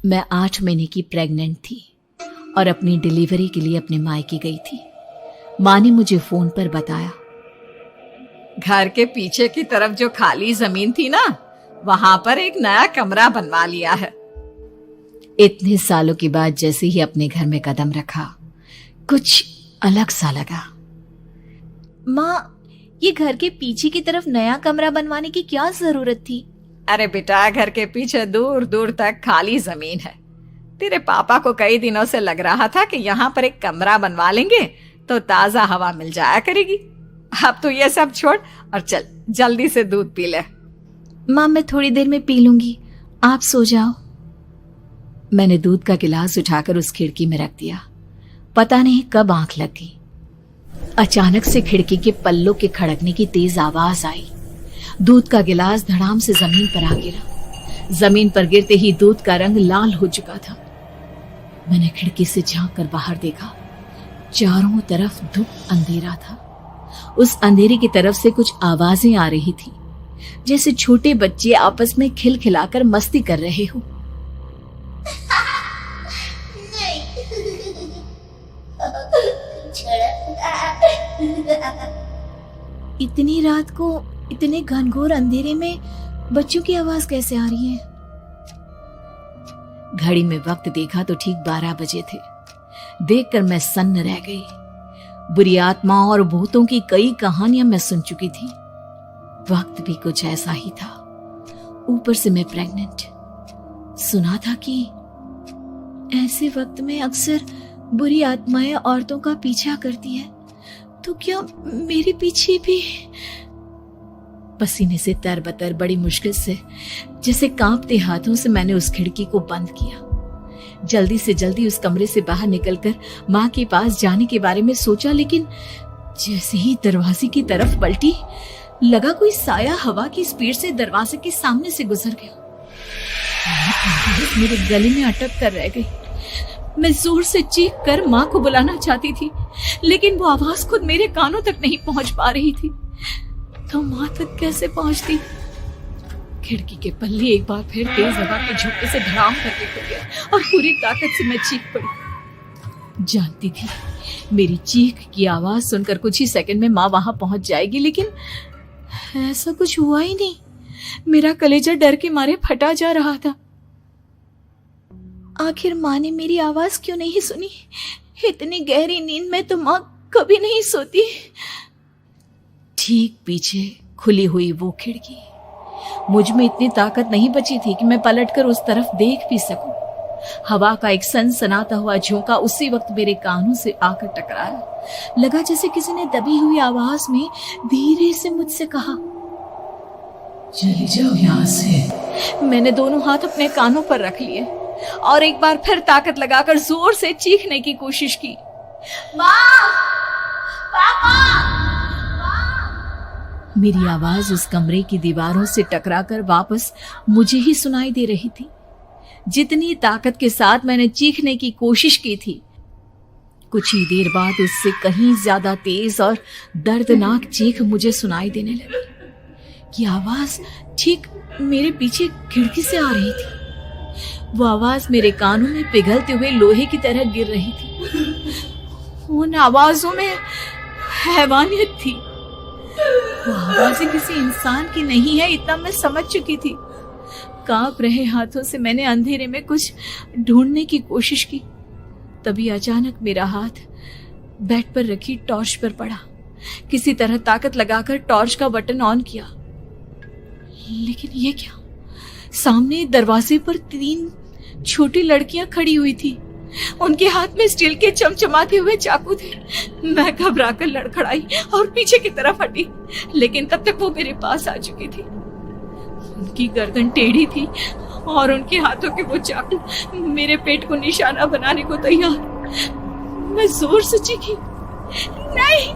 मैं 8 महीने की प्रेग्नेंट थी और अपनी डिलीवरी के लिए अपने मायके गई थी। माँ ने मुझे फोन पर बताया, घर के पीछे की तरफ जो खाली जमीन थी ना, वहां पर एक नया कमरा बनवा लिया है। इतने सालों के बाद जैसे ही अपने घर में कदम रखा, कुछ अलग सा लगा। माँ, ये घर के पीछे की तरफ नया कमरा बनवाने की क्या जरूरत थी? अरे बेटा, घर के पीछे दूर दूर तक खाली जमीन है। तेरे पापा को कई दिनों से लग रहा था कि यहाँ पर एक कमरा बनवा लेंगे तो ताजा हवा मिल जाया करेगी। अब तो ये सब छोड़ और चल जल्दी से दूध पी ले। माँ, मैं थोड़ी देर में पी लूंगी, आप सो जाओ। मैंने दूध का गिलास उठाकर उस खिड़की में रख दिया। पता नहीं कब आंख लग गई। अचानक से खिड़की के पल्लों के खड़कने की तेज आवाज आई। दूध का गिलास धड़ाम से जमीन पर आ गिरा। जमीन पर गिरते ही दूध का रंग लाल हो चुका था। मैंने खिड़की से झांक कर बाहर देखा। चारों तरफ धूप अंधेरा था। उस अंधेरे की तरफ से कुछ आवाजें आ रही थी, जैसे छोटे बच्चे आपस में खिलखिलाकर मस्ती कर रहे हो। इतनी रात को इतने घनघोर अंधेरे में बच्चों की आवाज कैसे आ रही है? घड़ी में वक्त देखा तो ठीक 12 बजे थे। देखकर मैं सन्न रह गई। बुरी आत्माओं और भूतों की कई कहानियां मैं सुन चुकी थी। वक्त भी कुछ ऐसा ही था। ऊपर से मैं प्रेग्नेंट। सुना था कि ऐसे वक्त में अक्सर बुरी आत्माएं औरतों का पीछा करती है, तो क्या मेरे पीछे भी? पसीने से तरबतर बड़ी मुश्किल से, जैसे कांपते हाथों से मैंने उस खिड़की को बंद किया। जल्दी से जल्दी उस कमरे से बाहर निकलकर माँ के पास जाने के बारे में सोचा, लेकिन जैसे ही दरवाजे की तरफ पलटी, लगा कोई साया हवा की स्पीड से दरवाजे के सामने से गुजर गया। मेरे गले में अटक कर रह गई। मैं जोर से चीख कर माँ को बुलाना चाहती थी, लेकिन वो आवाज खुद मेरे कानों तक नहीं पहुंच पा रही थी। तो माँ तक कैसे पहुंचती? खिड़की के पल्ले एक बार फिर तेज हवा के झोंके से धड़ाम करके खुल गया और पूरी ताकत से मैं चीख पड़ी। जानती थी मेरी चीख की आवाज सुनकर कुछ ही सेकंड में माँ वहां पहुंच जाएगी, लेकिन ऐसा कुछ हुआ ही नहीं। मेरा कलेजा डर के मारे फटा जा रहा था। आखिर माँ ने मेरी आवाज क्यों नहीं सुनी? इतनी गहरी नींद में तो माँ कभी नहीं सोती। ठीक पीछे खुली हुई वो खिड़की। मुझ में इतनी ताकत नहीं बची थी कि मैं पलटकर उस तरफ देख भी सकूं। हवा का एक सनसनाता हुआ झोंका उसी वक्त मेरे कानों से आकर टकराया। लगा जैसे किसी ने दबी हुई आवाज में धीरे से मुझसे कहा, चली जाओ यहाँ से। मैंने दोनों हाथ अपने कानों पर रख लिए और एक बार फिर ताकत लगाकर जोर से चीखने की कोशिश की। माँ! पापा! मेरी आवाज उस कमरे की दीवारों से टकराकर वापस मुझे ही सुनाई दे रही थी। जितनी ताकत के साथ मैंने चीखने की कोशिश की थी, कुछ ही देर बाद उससे कहीं ज्यादा तेज और दर्दनाक चीख मुझे सुनाई देने लगी। ये आवाज ठीक मेरे पीछे खिड़की से आ रही थी। वो आवाज मेरे कानों में पिघलते हुए लोहे की तरह गिर रही थी। उन आवाजों में हैवानियत थी। वो आवाजें किसी इंसान की नहीं है, इतना मैं समझ चुकी थी। कांप रहे हाथों से मैंने अंधेरे में कुछ ढूंढने की कोशिश की। तभी अचानक मेरा हाथ बेड पर रखी टॉर्च पर पड़ा। किसी तरह ताकत लगाकर टॉर्च का बटन ऑन किया, लेकिन ये क्या? सामने दरवाजे पर 3 छोटी लड़कियां खड़ी हुई थी। उनके हाथ में स्टील के चमचमाते हुए चाकू थे। मैं घबराकर लड़खड़ाई और पीछे की तरफ हटी, लेकिन तब तक वो मेरे पास आ चुकी थी। उनकी गर्दन टेढ़ी थी और उनके हाथों के वो चाकू मेरे पेट को निशाना बनाने को तैयार। मैं जोर से चीखी, नहीं,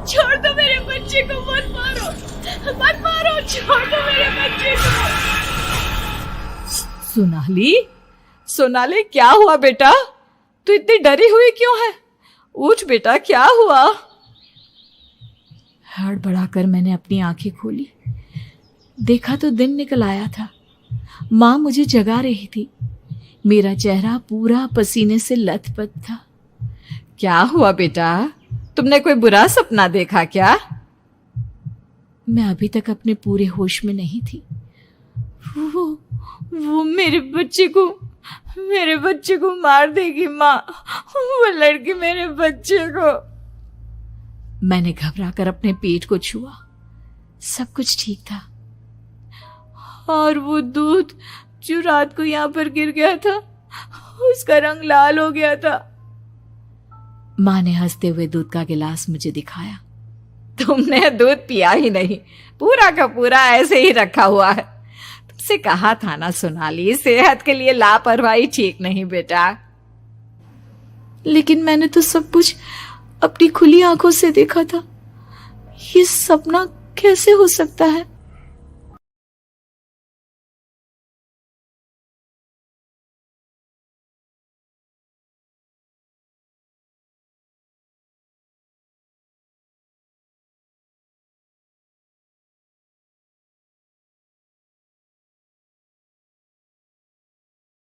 छोड़ दो मेरे बच्चे को, मत मारो, मत मारो, छोड़ दो मेरे बच्चे को। सोनाली, क्या हुआ बेटा? तू इतनी डरी हुई क्यों है? उठ बेटा, क्या हुआ? हड़बड़ाकर मैंने अपनी आंखें खोली। देखा तो दिन निकल आया था। माँ मुझे जगा रही थी। मेरा चेहरा पूरा पसीने से लथपथ था। क्या हुआ बेटा, तुमने कोई बुरा सपना देखा क्या? मैं अभी तक अपने पूरे होश में नहीं थी। वो मेरे बच्चे को मार देगी माँ, वो लड़की मेरे बच्चे को। मैंने घबराकर अपने पेट को छुआ। सब कुछ ठीक था, और वो दूध जो रात को यहाँ पर गिर गया था, उसका रंग लाल हो गया था। माँ ने हंसते हुए दूध का गिलास मुझे दिखाया। तुमने दूध पिया ही नहीं, पूरा का पूरा ऐसे ही रखा हुआ है। तुमसे कहा था ना सोनाली, सेहत के लिए लापरवाही ठीक नहीं बेटा। लेकिन मैंने तो सब कुछ अपनी खुली आंखों से देखा था। ये सपना कैसे हो सकता है?